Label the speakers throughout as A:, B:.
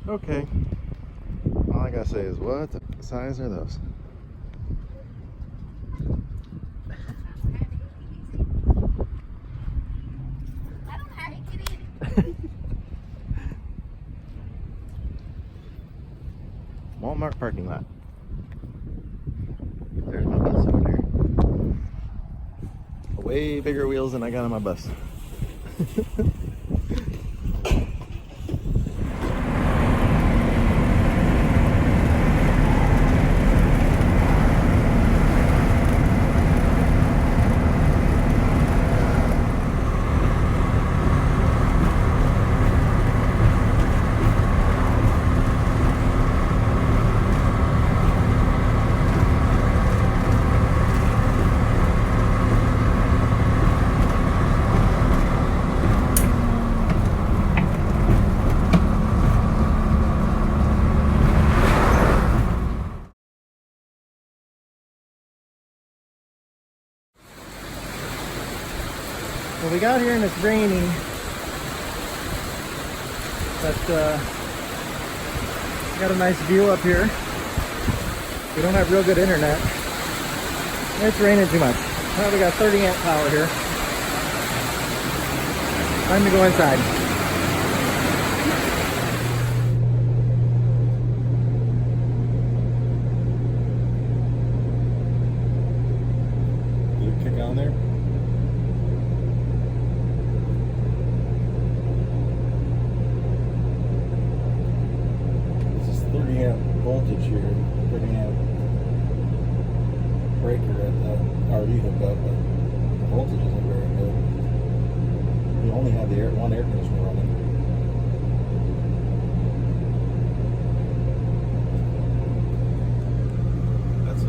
A: Okay. All I gotta say is, what size are those?
B: I don't know how to get in.
A: Walmart parking lot. There's my bus over there. Way bigger wheels than I got on my bus. Well, we got here and it's raining, but got a nice view up here. We don't have real good internet. It's raining too much. Well, we got 30 amp power here. Time to go inside. Did it kick on there? This is 30 amp voltage here, 30 amp breaker at the RV hookup, but the voltage isn't very good. We only have the one air conditioner running. That's it.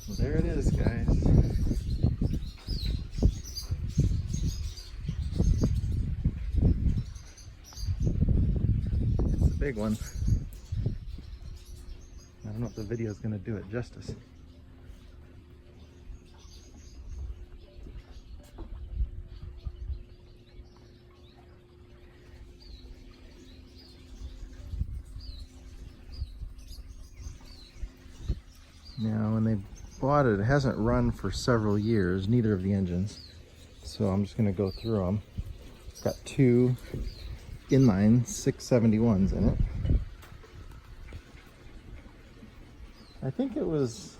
A: Well, there it is, guys. It's a big one. I don't know if the video is going to do it justice. Now, when they bought it, it hasn't run for several years, neither of the engines. So I'm just going to go through them. It's got two inline 671s in it. I think it was,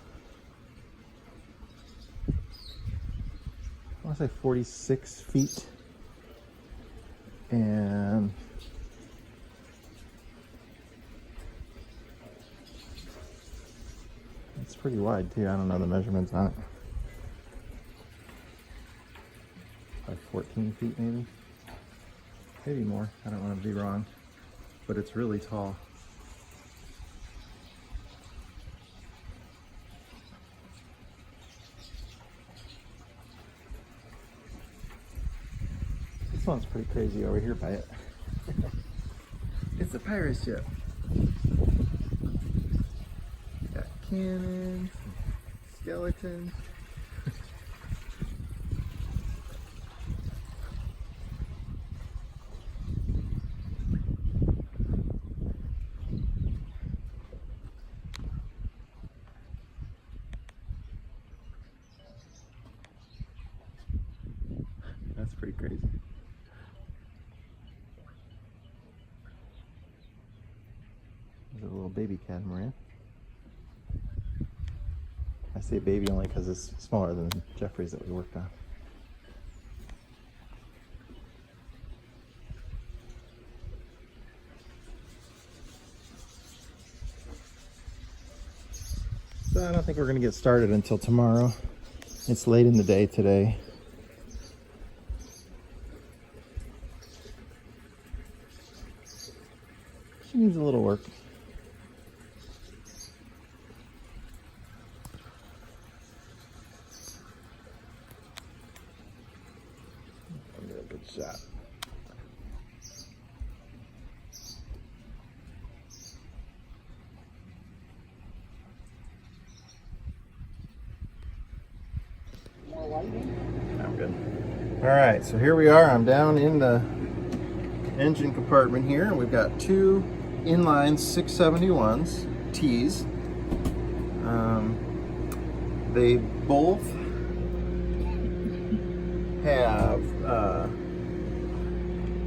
A: I want to say 46 feet. And it's pretty wide too. I don't know the measurements on it. Like 14 feet maybe. Maybe more. I don't want to be wrong. But it's really tall. This one's pretty crazy over here by it. It's a pirate ship. Got cannons, skeletons. That's pretty crazy. There's a little baby catamaran. I say baby only because it's smaller than Jeffrey's that we worked on. So I don't think we're going to get started until tomorrow. It's late in the day today. She needs a little work. I'll get a good shot.
B: More lighting?
A: I'm good. All right, so here we are. I'm down in the engine compartment here, and we've got two inline 671s, T's. They both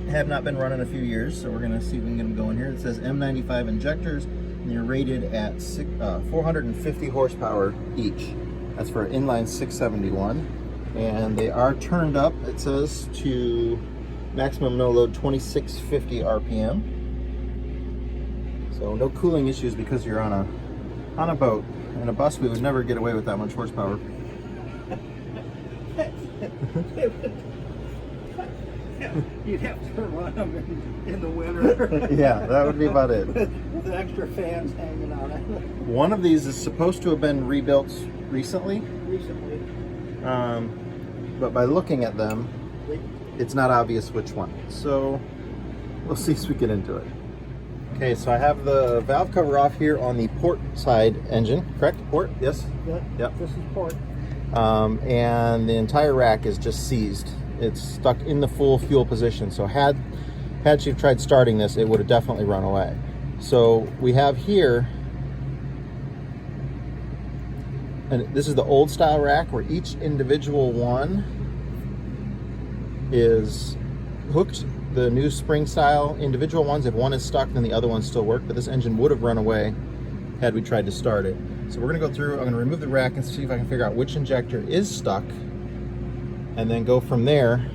A: have not been run in a few years, so we're going to see if we can get them going here. It says M95 injectors, and they're rated at 450 horsepower each. That's for inline 671, and they are turned up, it says, to maximum no load 2650 RPM. So no cooling issues because you're on a boat. In a bus, we would never get away with that much horsepower.
C: You'd have to run them in the winter.
A: Yeah, that would be about it.
C: With extra fans hanging on it.
A: One of these is supposed to have been rebuilt recently, but by looking at them, it's not obvious which one. So we'll see as we get into it. Okay, so I have the valve cover off here on the port side engine, correct? Port, yes? Yep.
C: This is port.
A: And the entire rack is just seized. It's stuck in the full fuel position. So had she tried starting this, it would have definitely run away. So we have here, and this is the old style rack where each individual one is hooked. The new spring style individual ones, if one is stuck, then the other ones still work, but this engine would have run away had we tried to start it. So we're gonna go through, I'm gonna remove the rack and see if I can figure out which injector is stuck, and then go from there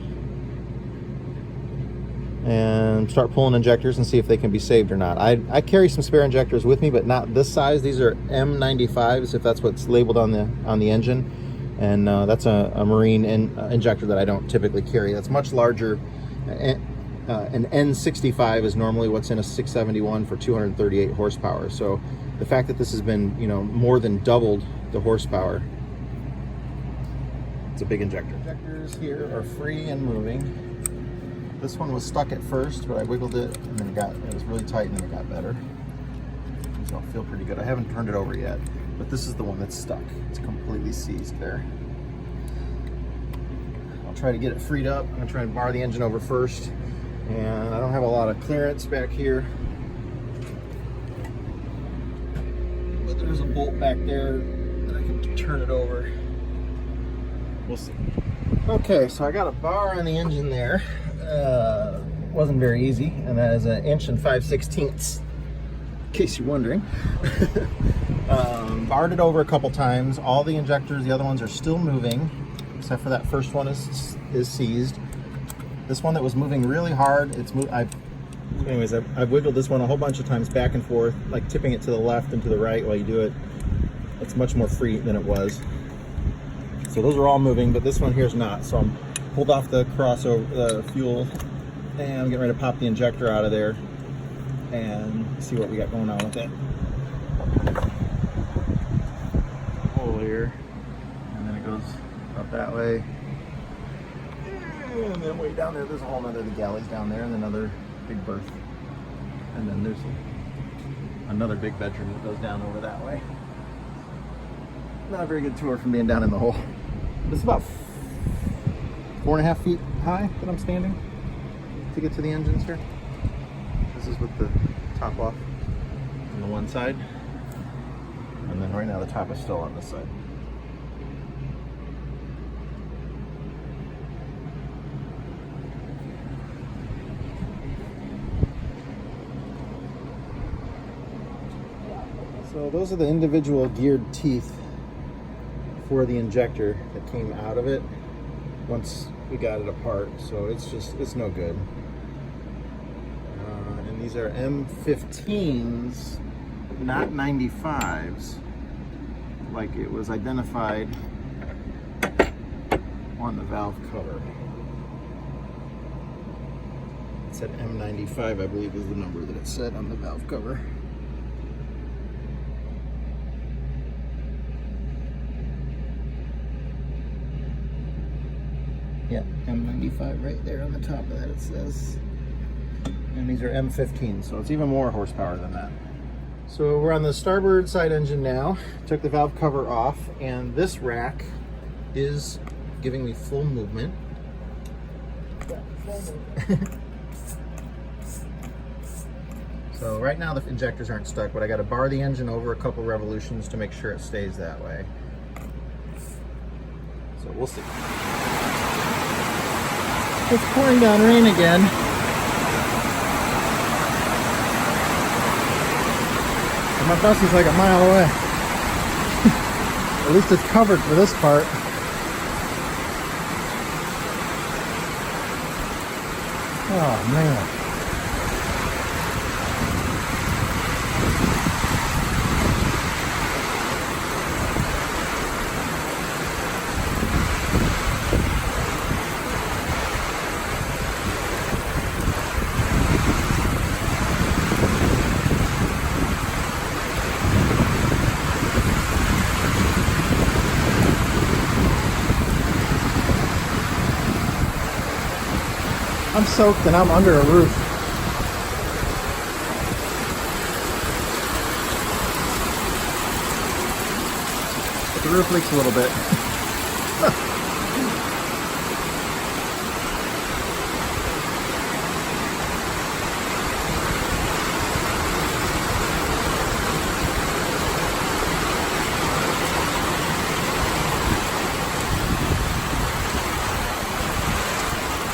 A: and start pulling injectors and see if they can be saved or not. I carry some spare injectors with me, but not this size. These are M95s, if that's what's labeled on the engine, and that's a marine injector that I don't typically carry. That's much larger. An N65 is normally what's in a 671 for 238 horsepower. So the fact that this has been, more than doubled the horsepower, it's a big injector. Injectors here are free and moving. This one was stuck at first, but I wiggled it and then it was really tight and then it got better. So I feel pretty good. I haven't turned it over yet, but this is the one that's stuck. It's completely seized there. I'll try to get it freed up. I'm gonna try and bar the engine over first. And I don't have a lot of clearance back here, but there's a bolt back there that I can turn it over. We'll see. Okay, so I got a bar on the engine there. Wasn't very easy, and that is 1 5/16", in case you're wondering. Barred it over a couple times. All the injectors, the other ones are still moving, except for that first one is seized. This one that was moving really hard, I've wiggled this one a whole bunch of times back and forth, like tipping it to the left and to the right while you do it. It's much more free than it was. So those are all moving, but this one here is not. So I'm pulled off the crossover fuel, and I'm getting ready to pop the injector out of there and see what we got going on with it. Hole here, and then it goes up that way. And then way down there, there's a whole nother, the galley's down there, and another big berth. And then there's another big bedroom that goes down over that way. Not a very good tour from being down in the hole. This is about 4.5 feet high that I'm standing to get to the engines here. This is with the top off on the one side. And then right now the top is still on this side. So those are the individual geared teeth for the injector that came out of it once we got it apart. So it's no good. And these are M15s, not 95s, like it was identified on the valve cover. It said M95, I believe, is the number that it said on the valve cover. Yeah, M95 right there on the top of that it says. And these are M15, so it's even more horsepower than that. So we're on the starboard side engine now. Took the valve cover off, and this rack is giving me full movement. So right now the injectors aren't stuck, but I got to bar the engine over a couple revolutions to make sure it stays that way. So we'll see. It's pouring down rain again. And my bus is like a mile away. At least it's covered for this part. Oh man. I'm soaked and I'm under a roof. But the roof leaks a little bit.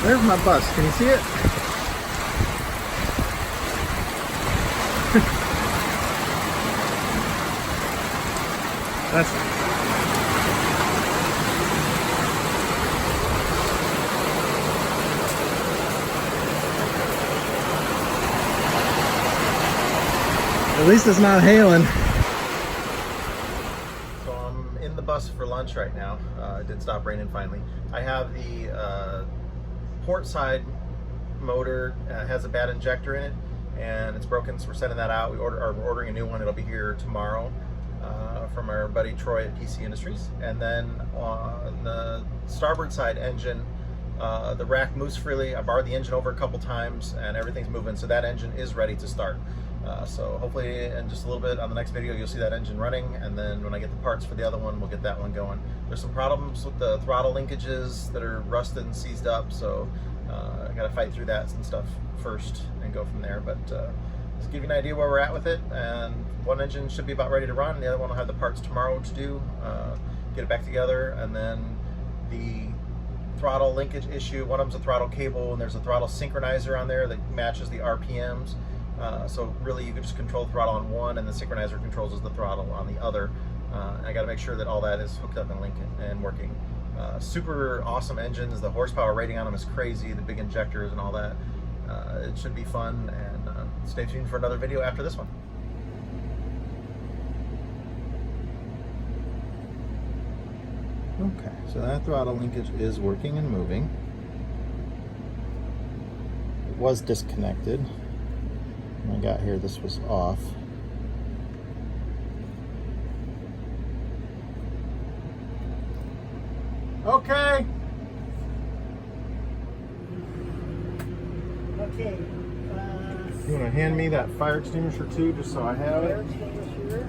A: There's my bus. Can you see it? That's at least it's not hailing. So I'm in the bus for lunch right now. It did stop raining finally. I have the port side motor has a bad injector in it and it's broken, so we're sending that out. We're ordering a new one. It'll be here tomorrow from our buddy Troy at PC Industries. And then on the starboard side engine, the rack moves freely. I barred the engine over a couple times and everything's moving, so that engine is ready to start. So hopefully in just a little bit on the next video you'll see that engine running, and then when I get the parts for the other one we'll get that one going. There's some problems with the throttle linkages that are rusted and seized up, so I gotta fight through that and stuff first and go from there. But just give you an idea where we're at with it, and one engine should be about ready to run, the other one will have the parts tomorrow to do, get it back together. And then the throttle linkage issue, one of them's a throttle cable and there's a throttle synchronizer on there that matches the RPMs. So really you can just control the throttle on one and the synchronizer controls the throttle on the other. I got to make sure that all that is hooked up and linked and working. Super awesome engines. The horsepower rating on them is crazy, the big injectors and all that. It should be fun, and stay tuned for another video after this one. Okay, so that throttle linkage is working and moving. It was disconnected. When I got here, this was off. Okay.
C: Okay.
A: You want to hand me that fire extinguisher too, just so I have it?
C: Extinguisher.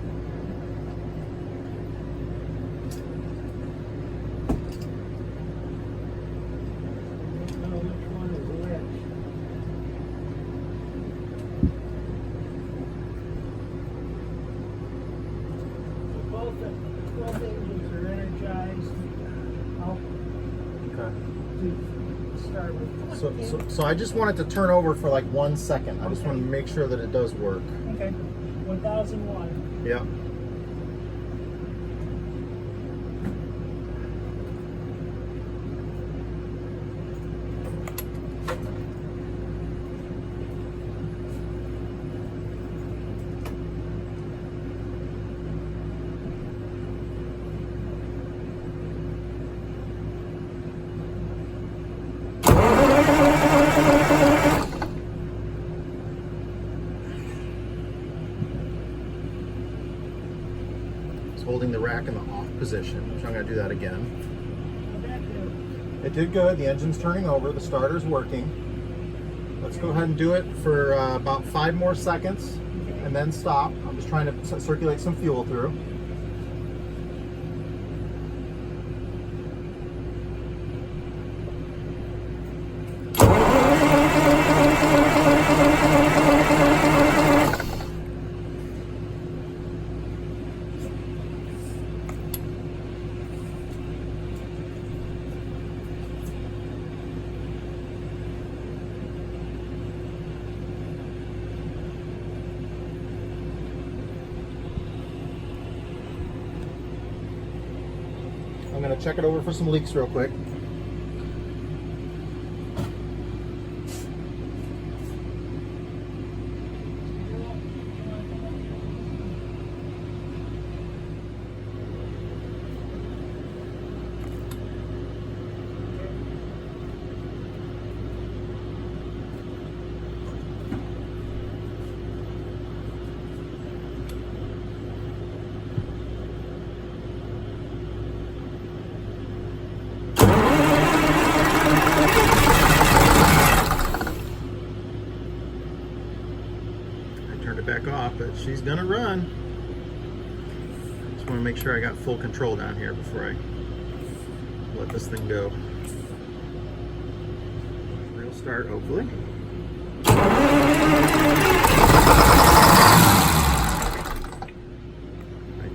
C: Which one is which? Both engines are energized. To start with.
A: So I just want it to turn over for like 1 second. I just want to make sure that it does work.
C: Okay. 1001.
A: Yeah. Holding the rack in the off position, so I'm going to do that again. It did good. The engine's turning over. The starter's working. Let's go ahead and do it for about 5 more seconds and then stop. I'm just trying to circulate some fuel through. gonna check it over for some leaks real quick. Back off, but she's gonna run. Just want to make sure I got full control down here before I let this thing go. Real start, hopefully. I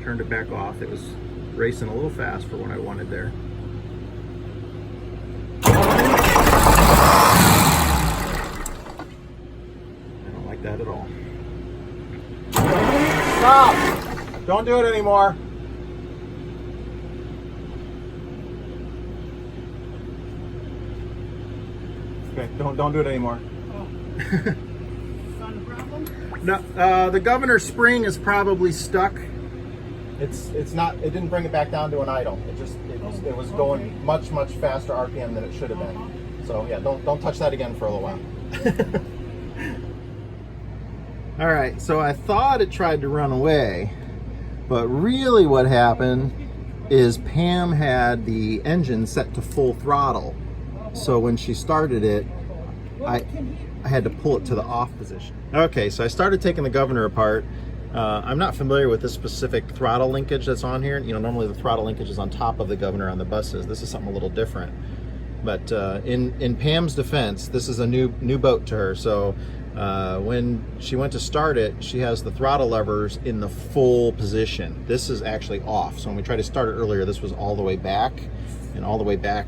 A: turned it back off. It was racing a little fast for what I wanted there. I don't like that at all. Stop! Don't do it anymore. Okay, don't do it anymore.
C: Oh. Found a problem?
A: No, the governor's spring is probably stuck. It's not. It didn't bring it back down to an idle. It was going much faster RPM than it should have been. So yeah, don't touch that again for a little while. All right, so I thought it tried to run away, but really what happened is Pam had the engine set to full throttle. So when she started it, I had to pull it to the off position. Okay, so I started taking the governor apart. I'm not familiar with this specific throttle linkage that's on here. You know, normally the throttle linkage is on top of the governor on the buses. This is something a little different. But in Pam's defense, this is a new boat to her. So when she went to start it, she has the throttle levers in the full position. This is actually off. So when we tried to start it earlier, this was all the way back, and all the way back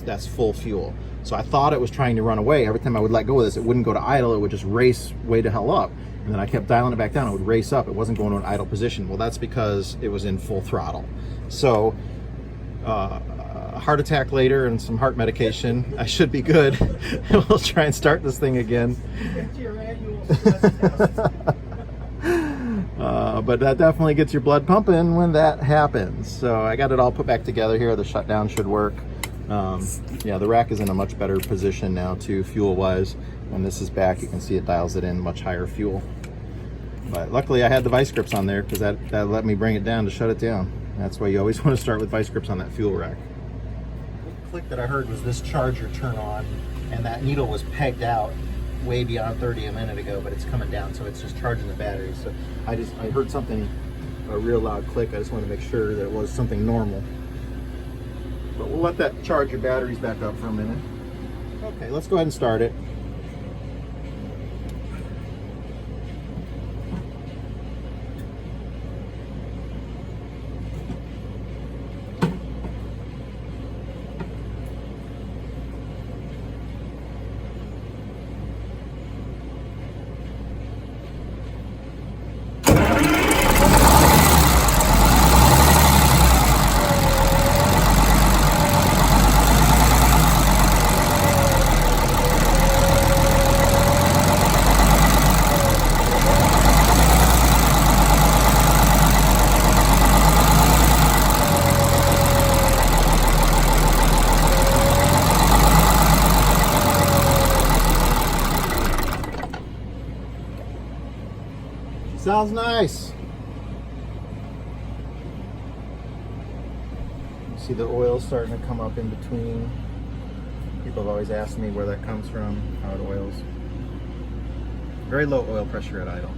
A: that's full fuel. So I thought it was trying to run away. Every time I would let go of this, it wouldn't go to idle. It would just race way to hell up. And then I kept dialing it back down. It would race up. It wasn't going to an idle position. Well, that's because it was in full throttle. So a heart attack later and some heart medication, I should be good. We'll try and start this thing again.
C: Get your annual stress test.
A: But that definitely gets your blood pumping when that happens. So I got it all put back together here. The shutdown should work. Yeah, the rack is in a much better position now too, fuel-wise. When this is back, you can see it dials it in much higher fuel. But luckily I had the vice grips on there because that let me bring it down to shut it down. That's why you always want to start with vice grips on that fuel rack. The click that I heard was this charger turn on, and that needle was pegged out way beyond 30 a minute ago, but it's coming down, so it's just charging the battery. So I heard something, a real loud click. I just wanted to make sure that it was something normal. But we'll let that charge your batteries back up for a minute. Okay, let's go ahead and start it. Sounds nice. You see the oil starting to come up in between. People have always asked me where that comes from, how it oils. Very low oil pressure at idle.